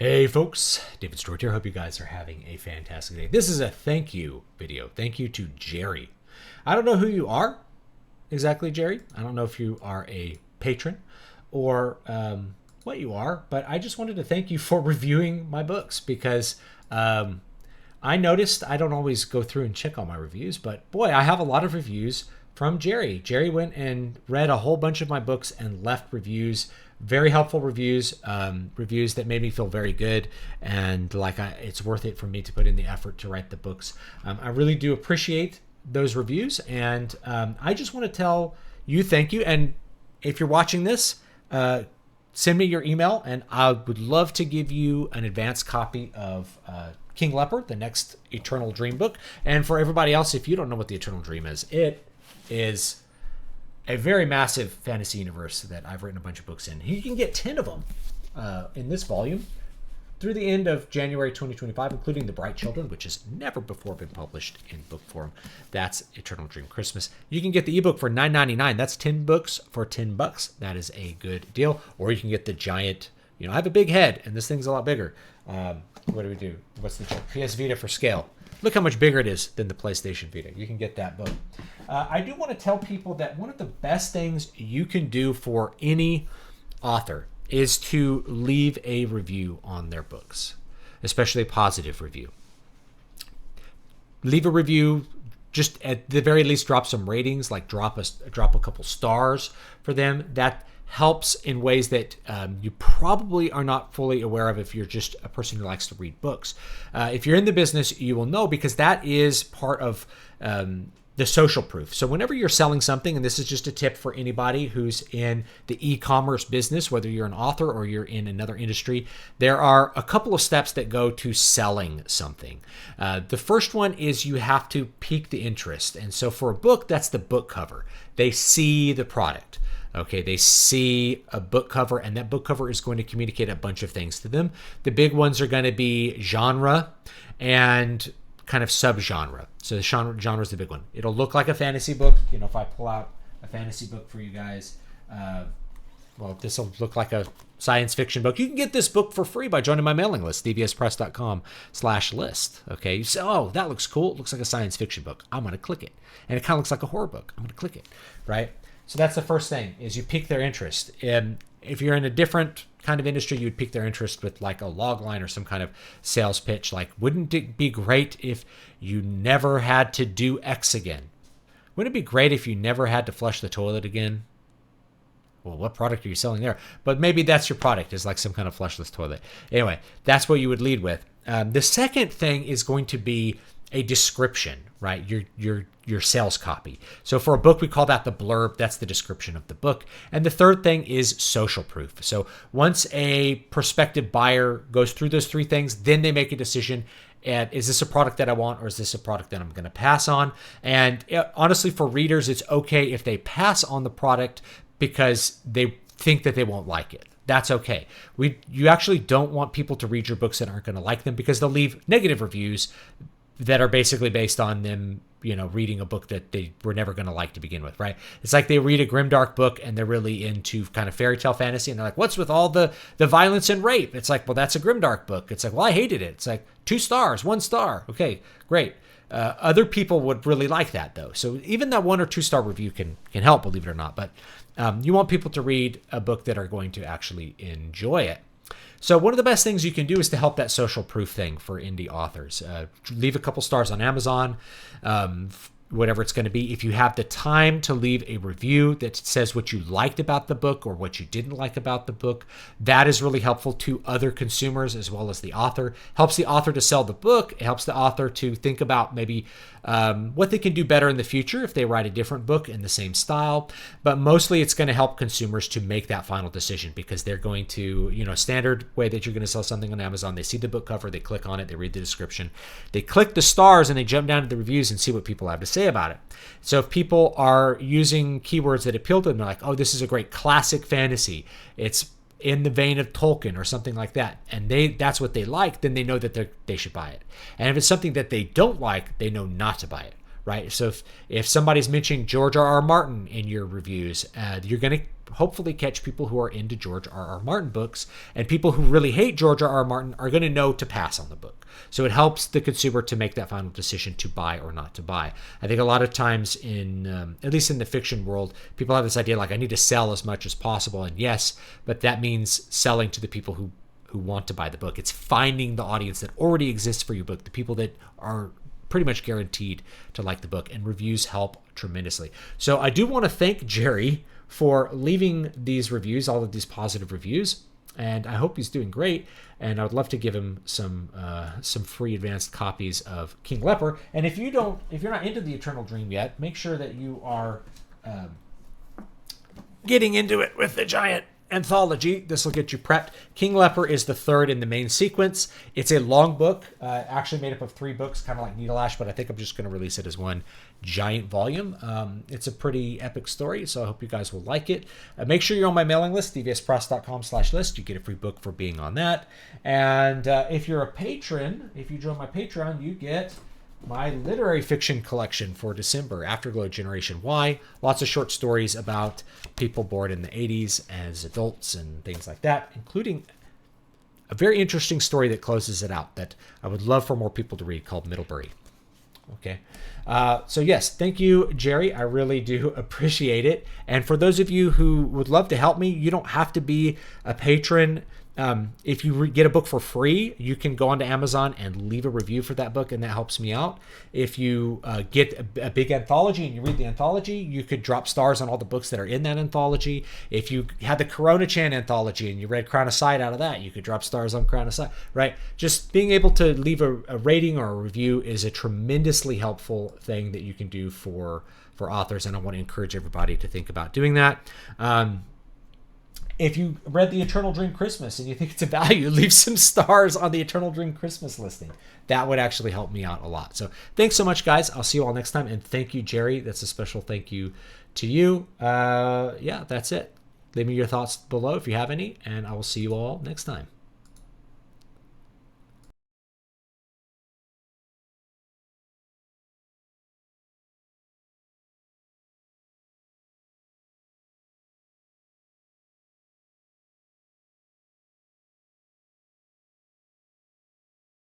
Hey folks, David Stewart here. Hope you guys are having a fantastic day. This is a thank you video. Thank you to Jerry. I don't know who you are exactly, Jerry. I don't know if you are a patron or what you are, but I just wanted to thank you for reviewing my books because I noticed I don't always go through and check all my reviews, but boy, I have a lot of reviews from Jerry. Jerry went and read a whole bunch of my books and left reviews, very helpful reviews, reviews that made me feel very good, and it's worth it for me to put in the effort to write the books. I really do appreciate those reviews, and I just want to tell you thank you. And if you're watching this, send me your email, and I would love to give you an advanced copy of King Leopard, the next Eternal Dream book. And for everybody else, if you don't know what the Eternal Dream is a very massive fantasy universe that I've written a bunch of books in. You can get 10 of them in this volume through the end of January 2025, including The Bright Children, which has never before been published in book form. That's Eternal Dream Christmas. You can get the ebook for $9.99. That's 10 books for $10. That is a good deal. Or you can get the giant, I have a big head, and this thing's a lot bigger. What do we do? What's the PS Vita for scale? Look how much bigger it is than the PlayStation Vita. You can get that book. I do want to tell people that one of the best things you can do for any author is to leave a review on their books, especially a positive review. Leave a review, just at the very least drop some ratings, like drop a couple stars for them. That helps in ways that you probably are not fully aware of if you're just a person who likes to read books. If you're in the business, you will know, because that is part of the social proof. So whenever you're selling something, and this is just a tip for anybody who's in the e-commerce business, whether you're an author or you're in another industry, there are a couple of steps that go to selling something. The first one is you have to pique the interest. And so for a book, that's the book cover. They see the product. Okay, they see a book cover, and that book cover is going to communicate a bunch of things to them. The big ones are going to be genre and kind of subgenre. So the genre is the big one. It'll look like a fantasy book. If I pull out a fantasy book for you guys, this will look like a science fiction book. You can get this book for free by joining my mailing list, dvspress.com/list. Okay, so that looks cool. It looks like a science fiction book. I'm going to click it. And it kind of looks like a horror book. I'm going to click it, right? So that's the first thing, is you pique their interest. If you're in a different kind of industry, you'd pique their interest with like a log line or some kind of sales pitch. Like, wouldn't it be great if you never had to do X again? Wouldn't it be great if you never had to flush the toilet again? Well, what product are you selling there? But maybe that's your product, is like some kind of flushless toilet. Anyway, that's what you would lead with. The second thing is going to be a description, right? Your sales copy. So for a book, we call that the blurb. That's the description of the book. And the third thing is social proof. So once a prospective buyer goes through those three things, then they make a decision. And is this a product that I want, or is this a product that I'm going to pass on? And honestly, for readers, it's okay if they pass on the product because they think that they won't like it. That's okay. You actually don't want people to read your books that aren't going to like them, because they'll leave negative reviews that are basically based on them, reading a book that they were never going to like to begin with, right? It's like they read a grimdark book and they're really into kind of fairy tale fantasy, and they're like, what's with all the violence and rape? It's like, well, that's a grimdark book. It's like, well, I hated it. It's like 2 stars, 1 star. Okay, great. Other people would really like that, though. So even that 1 or 2 star review can help, believe it or not. But you want people to read a book that are going to actually enjoy it. So one of the best things you can do is to help that social proof thing for indie authors. Leave a couple stars on Amazon, whatever it's going to be. If you have the time to leave a review that says what you liked about the book or what you didn't like about the book, that is really helpful to other consumers as well as the author. Helps the author to sell the book. It helps the author to think about maybe what they can do better in the future if they write a different book in the same style. But mostly it's going to help consumers to make that final decision, because they're going to, standard way that you're going to sell something on Amazon. They see the book cover, they click on it, they read the description, they click the stars, and they jump down to the reviews and see what people have to say about it. So if people are using keywords that appeal to them, they're like, oh, this is a great classic fantasy, it's in the vein of Tolkien or something like that, and that's what they like, then they know that they should buy it. And if it's something that they don't like, they know not to buy it, right? So if somebody's mentioning George R. R. Martin in your reviews, you're going to hopefully catch people who are into George R. R. Martin books, and people who really hate George R. R. Martin are going to know to pass on the book. So it helps the consumer to make that final decision to buy or not to buy. I think a lot of times in, at least in the fiction world, people have this idea like I need to sell as much as possible. And yes, but that means selling to the people who want to buy the book. It's finding the audience that already exists for your book, the people that are pretty much guaranteed to like the book, and reviews help tremendously. So I do want to thank Jerry for leaving these reviews, all of these positive reviews, and I hope he's doing great. And I would love to give him some free advanced copies of King Leper. And if you're not into the Eternal Dream yet, make sure that you are getting into it with the giant anthology. This will get you prepped. King Leper is the third in the main sequence. It's a long book, actually made up of 3 books, kind of like Needle Ash, but I think I'm just going to release it as one giant volume. It's a pretty epic story, so I hope you guys will like it. Make sure you're on my mailing list, dvspress.com/list. You get a free book for being on that. And if you're a patron, if you join my Patreon, you get my literary fiction collection for December, Afterglow Generation Y. Lots of short stories about people born in the 80s as adults and things like that, including a very interesting story that closes it out that I would love for more people to read called Middlebury. Okay. So yes, thank you, Jerry. I really do appreciate it. And for those of you who would love to help me, you don't have to be a patron. If you get a book for free, you can go onto Amazon and leave a review for that book, and that helps me out. If you get a big anthology and you read the anthology, you could drop stars on all the books that are in that anthology. If you had the Corona Chan anthology and you read Crown of Sight out of that, you could drop stars on Crown of Sight, right? Just being able to leave a rating or a review is a tremendously helpful thing that you can do for authors, and I want to encourage everybody to think about doing that. If you read the Eternal Dream Christmas and you think it's a value, leave some stars on the Eternal Dream Christmas listing. That would actually help me out a lot. So thanks so much, guys. I'll see you all next time. And thank you, Jerry. That's a special thank you to you. Yeah, that's it. Leave me your thoughts below if you have any, and I will see you all next time.